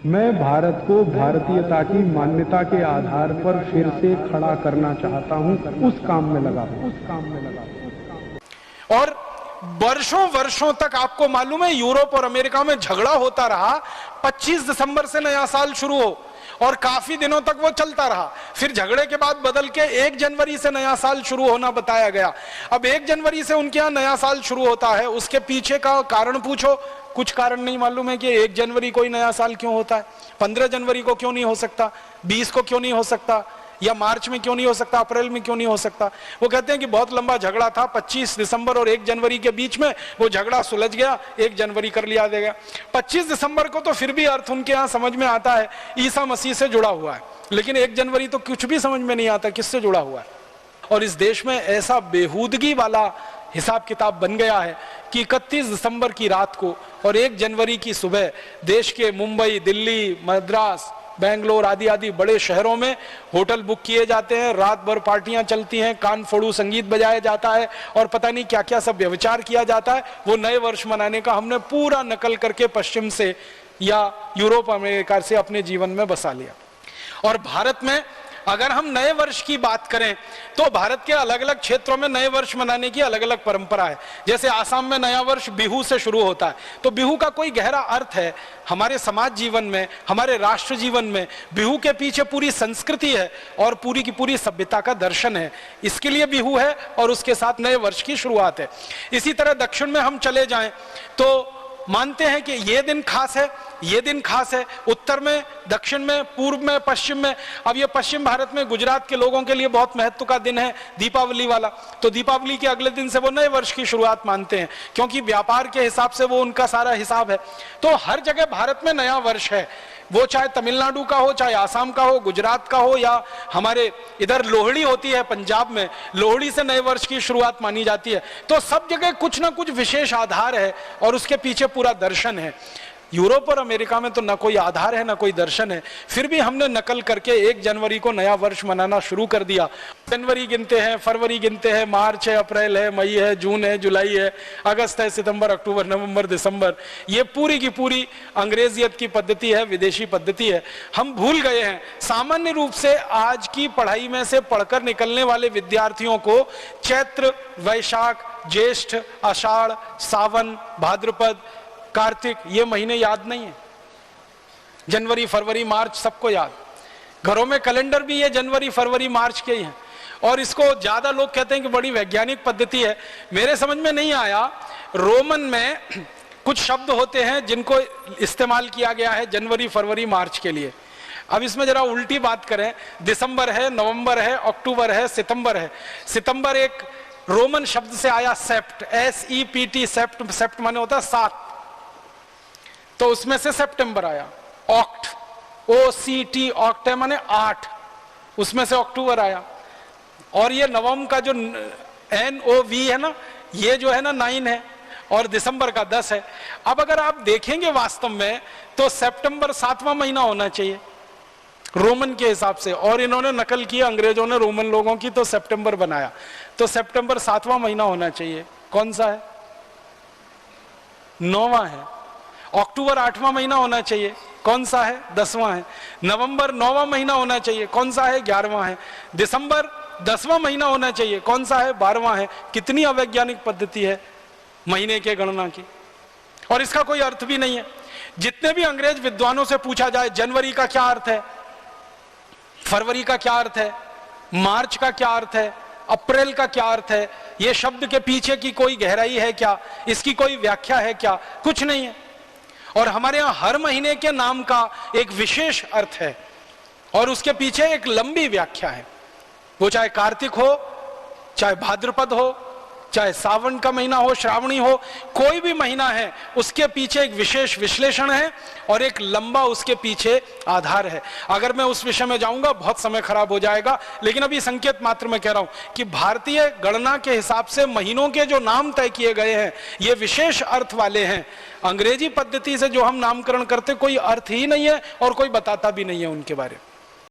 मैं भारत को भारतीयता की मान्यता के आधार पर फिर से खड़ा करना चाहता हूं, उस काम में लगा और वर्षों वर्षों तक आपको मालूम है यूरोप और अमेरिका में झगड़ा होता रहा। 25 दिसंबर से नया साल शुरू हो और काफी दिनों तक वो चलता रहा। फिर झगड़े के बाद बदल के 1 जनवरी से नया साल शुरू होना बताया गया। अब 1 जनवरी से उनके यहां नया साल शुरू होता है, उसके पीछे का कारण पूछो, कुछ कारण नहीं मालूम है कि 1 जनवरी को ही नया साल क्यों होता है, 15 जनवरी को क्यों नहीं हो सकता, 20 को क्यों नहीं हो सकता, या मार्च में क्यों नहीं हो सकता, अप्रैल में क्यों नहीं हो सकता। वो कहते हैं कि बहुत लंबा झगड़ा था, 25 दिसंबर और 1 जनवरी के बीच में वो झगड़ा सुलझ गया, 1 जनवरी कर लिया गया। 25 दिसंबर को तो फिर भी अर्थ उनके यहाँ समझ में आता है, ईसा मसीह से जुड़ा हुआ है, लेकिन 1 जनवरी तो कुछ भी समझ में नहीं आता किससे जुड़ा हुआ है। और इस देश में ऐसा बेहूदगी वाला हिसाब किताब बन गया है कि 31 दिसंबर की रात को और 1 जनवरी की सुबह देश के मुंबई, दिल्ली, मद्रास, बेंगलोर आदि आदि बड़े शहरों में होटल बुक किए जाते हैं, रात भर पार्टियां चलती हैं, कान फोड़ू संगीत बजाया जाता है और पता नहीं क्या क्या सब व्यभिचार किया जाता है। वो नए वर्ष मनाने का हमने पूरा नकल करके पश्चिम से या यूरोप अमेरिका से अपने जीवन में बसा लिया। और भारत में अगर हम नए वर्ष की बात करें तो भारत के अलग अलग क्षेत्रों में नए वर्ष मनाने की अलग अलग परंपरा है। जैसे आसाम में नया वर्ष बिहू से शुरू होता है, तो बिहू का कोई गहरा अर्थ है हमारे समाज जीवन में, हमारे राष्ट्र जीवन में। बिहू के पीछे पूरी संस्कृति है और पूरी की पूरी सभ्यता का दर्शन है, इसके लिए बिहू है और उसके साथ नए वर्ष की शुरुआत है। इसी तरह दक्षिण में हम चले जाएं तो मानते हैं कि ये दिन खास है, ये दिन खास है। उत्तर में, दक्षिण में, पूर्व में, पश्चिम में। अब ये पश्चिम भारत में गुजरात के लोगों के लिए बहुत महत्व का दिन है, दीपावली वाला। तो दीपावली के अगले दिन से वो नए वर्ष की शुरुआत मानते हैं, क्योंकि व्यापार के हिसाब से वो उनका सारा हिसाब है। तो हर जगह भारत में नया वर्ष है, वो चाहे तमिलनाडु का हो, चाहे आसाम का हो, गुजरात का हो, या हमारे इधर लोहड़ी होती है पंजाब में, लोहड़ी से नए वर्ष की शुरुआत मानी जाती है। तो सब जगह कुछ ना कुछ विशेष आधार है और उसके पीछे पूरा दर्शन है। यूरोप और अमेरिका में तो न कोई आधार है न कोई दर्शन है, फिर भी हमने नकल करके 1 जनवरी को नया वर्ष मनाना शुरू कर दिया। जनवरी गिनते हैं, फरवरी गिनते हैं, मार्च है, अप्रैल है, मई है, जून है, जुलाई है, अगस्त है, सितंबर, अक्टूबर, नवंबर, दिसंबर। ये पूरी की पूरी अंग्रेजियत की पद्धति है, विदेशी पद्धति है। हम भूल गए हैं। सामान्य रूप से आज की पढ़ाई में से पढ़कर निकलने वाले विद्यार्थियों को चैत्र, वैशाख, ज्येष्ठ, आषाढ़, सावन, भाद्रपद, कार्तिक ये महीने याद नहीं है। जनवरी, फरवरी, मार्च सबको याद। घरों में कैलेंडर भी ये जनवरी, फरवरी, मार्च के ही हैं। और इसको ज्यादा लोग कहते हैं कि बड़ी वैज्ञानिक पद्धति है। मेरे समझ में नहीं आया, रोमन में कुछ शब्द होते हैं जिनको इस्तेमाल किया गया है जनवरी, फरवरी, मार्च के लिए। अब इसमें जरा उल्टी बात करें, दिसंबर है, नवंबर है, अक्टूबर है, सितंबर है। सितंबर एक रोमन शब्द से आया, सेप्ट, SEPT, सेप्ट। सेप्ट माने होता है 7, तो उसमें से सितंबर आया। ऑक्ट, OCT, ऑक्ट है माने 8, उसमें से अक्टूबर आया। और ये नवम का जो NOV है ना, ये जो है ना 9 है, और दिसंबर का 10 है। अब अगर आप देखेंगे वास्तव में तो सितंबर 7वां महीना होना चाहिए रोमन के हिसाब से, और इन्होंने नकल की, अंग्रेजों ने रोमन लोगों की, तो सितंबर बनाया। तो सितंबर 7वां महीना होना चाहिए। कौन सा है? 9वां है। अक्टूबर 8वां महीना होना चाहिए। कौन सा है? 10वां है। नवंबर 9वां महीना होना चाहिए। कौन सा है? 11वां है। दिसंबर 10वां महीना होना चाहिए। कौन सा है? 12वां है। कितनी अवैज्ञानिक पद्धति है महीने के गणना की, और इसका कोई अर्थ भी नहीं है। जितने भी अंग्रेज विद्वानों से पूछा जाए जनवरी का क्या अर्थ है, फरवरी का क्या अर्थ है, मार्च का क्या अर्थ है, अप्रैल का क्या अर्थ है, ये शब्द के पीछे की कोई गहराई है क्या, इसकी कोई व्याख्या है क्या? कुछ नहीं है। और हमारे यहां हर महीने के नाम का एक विशेष अर्थ है और उसके पीछे एक लंबी व्याख्या है। वो चाहे कार्तिक हो, चाहे भाद्रपद हो, चाहे सावन का महीना हो, श्रावणी हो, कोई भी महीना है, उसके पीछे एक विशेष विश्लेषण है और एक लंबा उसके पीछे आधार है। अगर मैं उस विषय में जाऊंगा बहुत समय खराब हो जाएगा, लेकिन अभी संकेत मात्र में कह रहा हूं कि भारतीय गणना के हिसाब से महीनों के जो नाम तय किए गए हैं ये विशेष अर्थ वाले हैं। अंग्रेजी पद्धति से जो हम नामकरण करते कोई अर्थ ही नहीं है और कोई बताता भी नहीं है उनके बारे में।